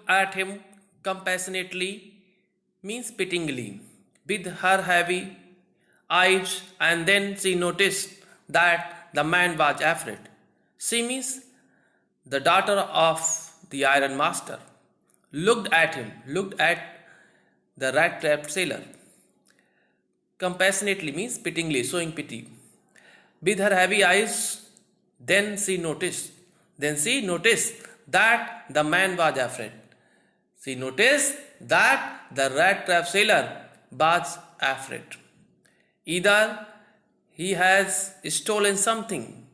at him compassionately, means pityingly, with her heavy eyes, and then she noticed that the man was afraid. She means the daughter of the iron master, looked at the rat trapped sailor. Compassionately means pityingly, showing pity. With her heavy eyes, then she noticed that the man was afraid. She noticed that the rat trap sailor was afraid. Either he has stolen something,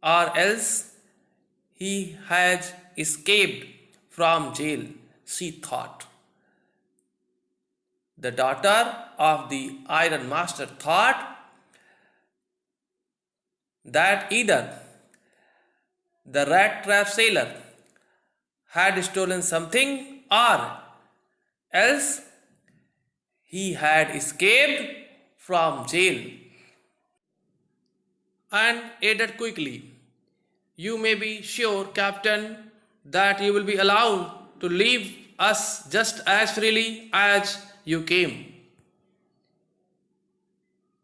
or else he has escaped from jail, she thought. The daughter of the iron master thought that either the rat trap sailor had stolen something, or else he had escaped from jail, and added quickly, "You may be sure, Captain, that you will be allowed to leave us just as freely as you came."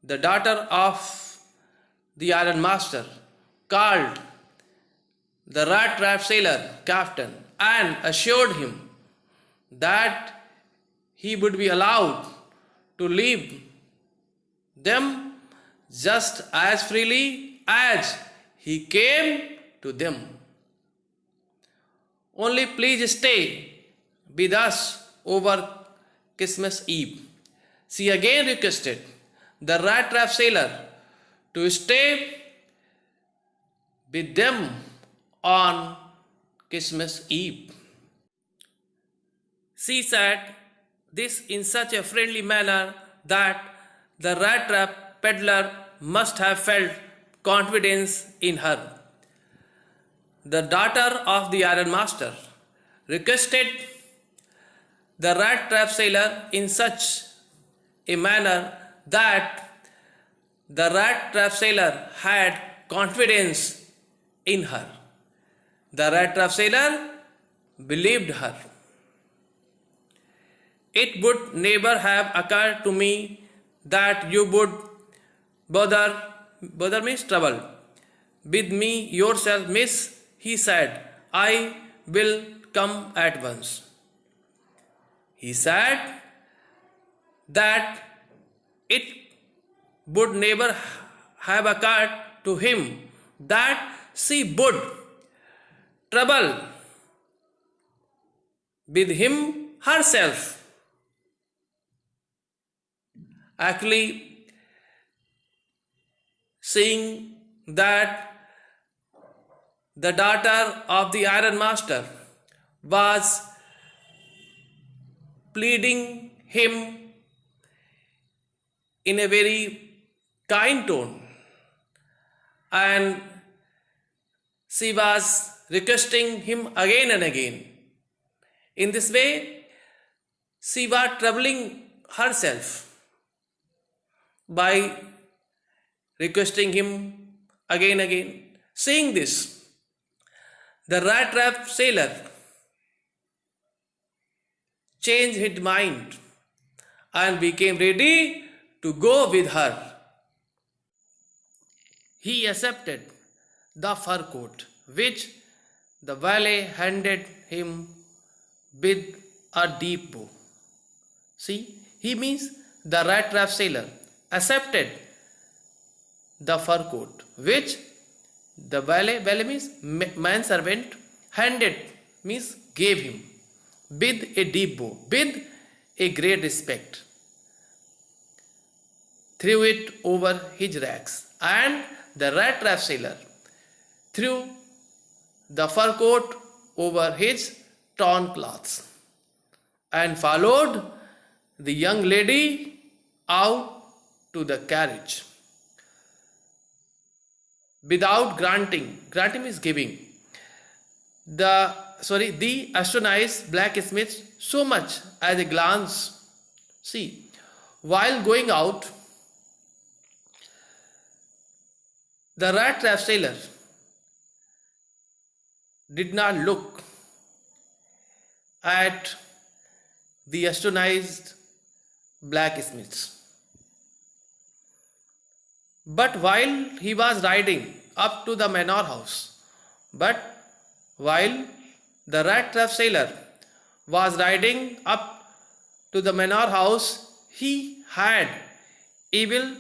The daughter of the iron master called the rat trap sailor captain and assured him that he would be allowed to leave them just as freely as he came to them. "Only please stay with us over Christmas Eve," she again requested the rat trap sailor to stay with them on Christmas Eve. She said this in such a friendly manner that the rat trap peddler must have felt confidence in her. The daughter of the iron master requested the rat trap sailor in such a manner that the rat trap sailor had confidence in her. The rat trap sailor believed her. "It would never have occurred to me that you would bother means trouble, with me yourself, miss," he said. "I will come at once." He said that it would never have occurred to him that she would trouble with him herself. Actually, seeing that the daughter of the iron master was pleading him in a very kind tone, and she was requesting him again and again. In this way, she was troubling herself by requesting him again and again. Seeing this, the rat trap sailor changed his mind and became ready to go with her. He accepted the fur coat which the valet handed him with a deep bow. See, he means the rat trap sailor accepted the fur coat which the valet means manservant, handed means gave him with a deep bow, with a great respect, threw it over his racks, and the rat trap sailor threw the fur coat over his torn clothes and followed the young lady out to the carriage without granting means giving the astonished blacksmith so much as a glance. See, while going out, the rat trap sailor did not look at the astonished blacksmiths. But while he was riding up to the manor house, but while the rat trap sailor was riding up to the manor house, he had evil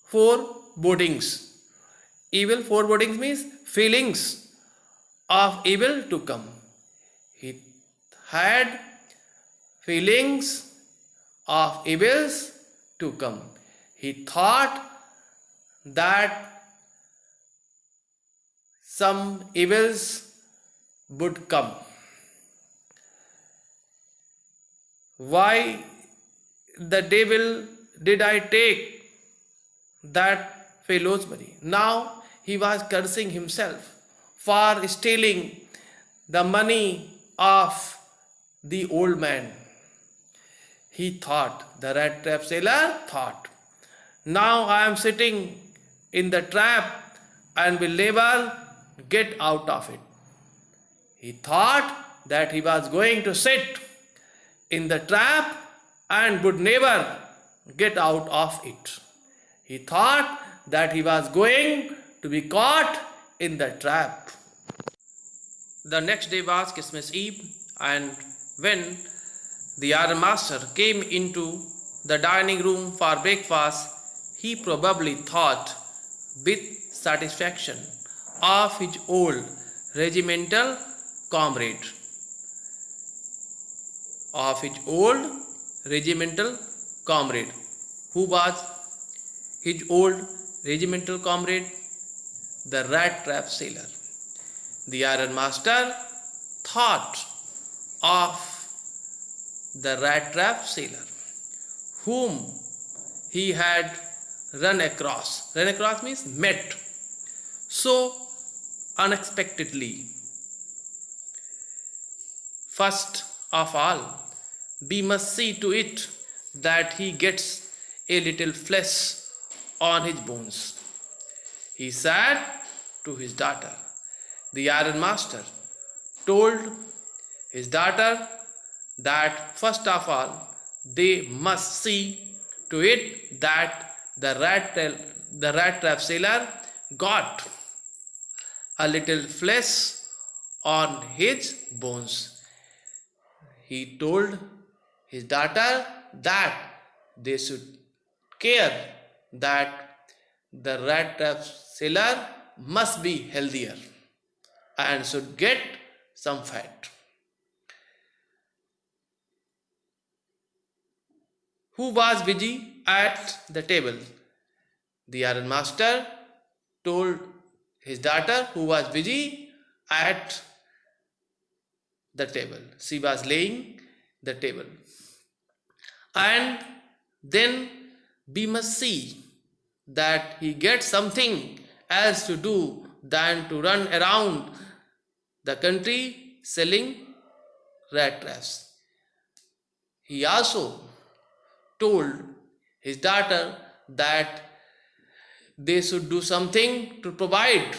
forebodings. Evil forebodings means feelings of evil to come. He had feelings of evils to come. He thought that some evils would come. Why the devil did I take that fellow's money? Now he was cursing himself for stealing the money of the old man. He thought, the rat trap sailor thought, now I am sitting in the trap and will never get out of it. He thought that he was going to sit in the trap and would never get out of it. He thought that he was going to be caught in the trap. The next day was Christmas Eve, and when the iron master came into the dining room for breakfast, he probably thought with satisfaction of his old regimental comrade. Of his old regimental comrade. Who was his old regimental comrade? The rat trap sailor. The iron master thought of the rat trap sailor whom he had run across. Run across means met so unexpectedly. First of all, we must see to it that he gets a little flesh on his bones. He said to his daughter. The iron master told his daughter that first of all they must see to it that the rat trap sailor got a little flesh on his bones. He told his daughter that they should care that the rat trap sailor must be healthier and should get some fat. Who was busy at the table? The iron master told his daughter who was busy at the table. She was laying the table. And then we must see that he gets something else to do than to run around the country selling rat traps. He also told his daughter that they should do something to provide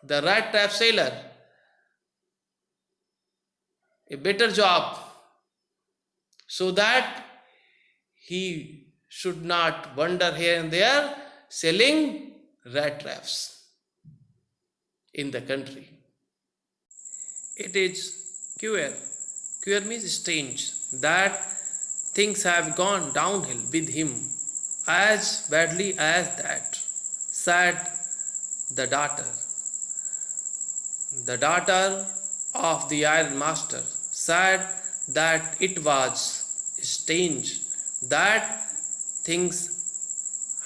the rat trap sailor a better job so that he should not wander here and there selling rat traps in the country. It is queer. Queer means strange that things have gone downhill with him as badly as that, said the daughter. The daughter of the iron master said that it was strange that things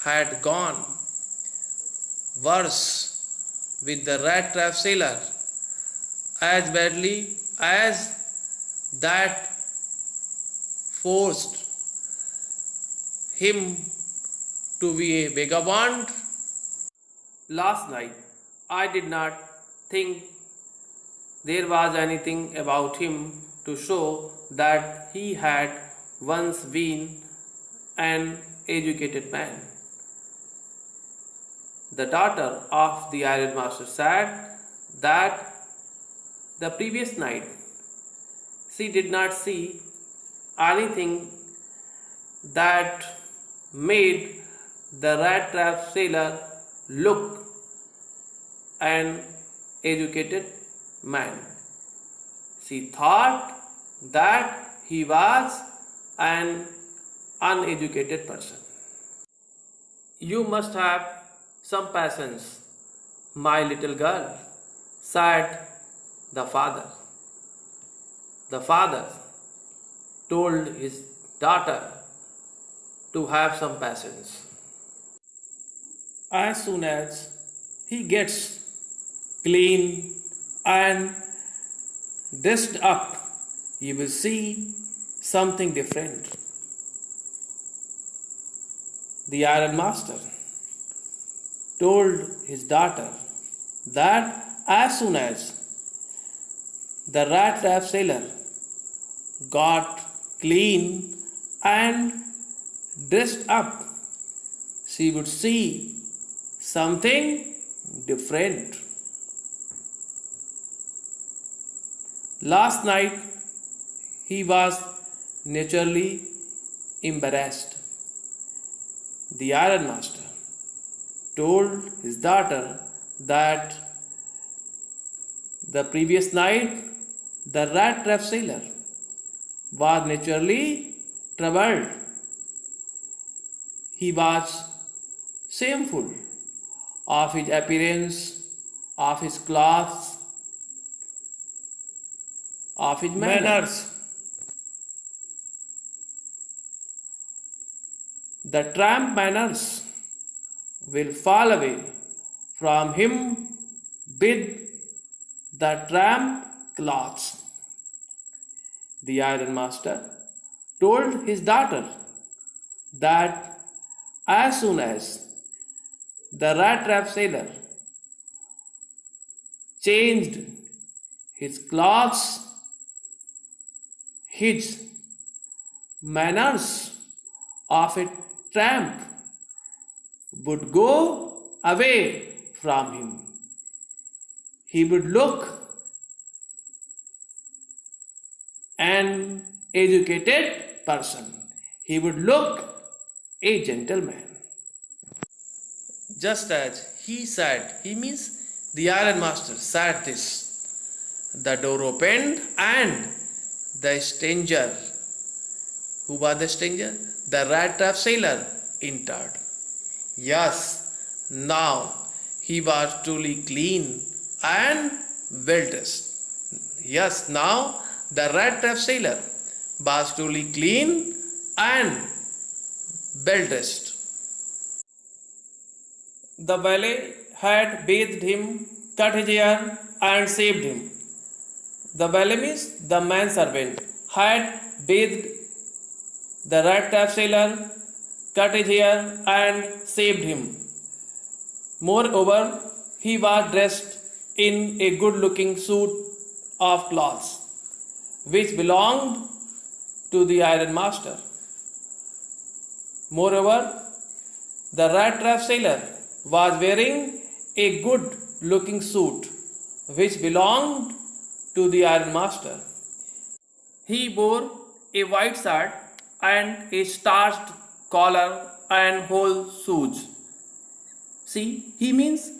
had gone worse with the rat trap sailor as badly as that forced him to be a vagabond. Last night I did not think there was anything about him to show that he had once been an educated man. The daughter of the iron master said that the previous night she did not see anything that made the rat trap sailor look an educated man. She thought that he was an uneducated person. You must have some patience, my little girl, said the father. The father told his daughter to have some patience. As soon as he gets clean and dressed up, you will see something different. The iron master told his daughter that as soon as the rat trap sailor got clean and dressed up, she would see something different. Last night he was naturally embarrassed. The iron master told his daughter that the previous night the rat trap sailor was naturally troubled. He was shameful of his appearance, of his clothes, of his manners. The tramp manners will fall away from him with the tramp clothes. The iron master told his daughter that as soon as the rat trap sailor changed his clothes, his manners of a tramp would go away from him. He would look an educated person. He would look a gentleman. Just as he said, he means the iron master said this, the door opened and the stranger, who was the stranger? The rat trap sailor entered. Yes, now he was truly clean and well dressed. Yes, now the rat trap sailor was truly clean and well dressed. The valet had bathed him, cut his hair, and shaved him. The valet means the manservant had bathed the rat trap sailor, cut his hair, and shaved him. Moreover, he was dressed in a good looking suit of cloths, which belonged to the iron master. Moreover, the rat trap sailor was wearing a good looking suit which belonged to the iron master. He wore a white shirt and a starched collar and whole shoes. See, he means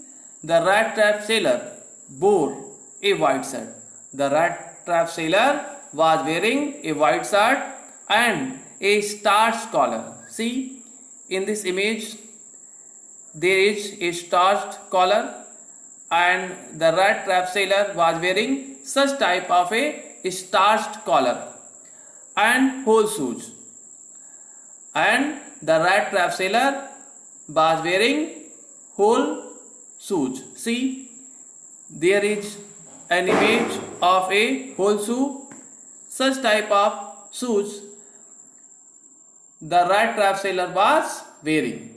the rat trap sailor wore a white shirt. The rat trap sailor was wearing a white shirt and a starched collar. See, in this image there is a starched collar and the rat trap sailor was wearing such type of a starched collar and whole shoes, and the rat trap sailor was wearing whole shoes. See, there is an image of a whole shoe. Such type of shoes the rat trap sailor was wearing.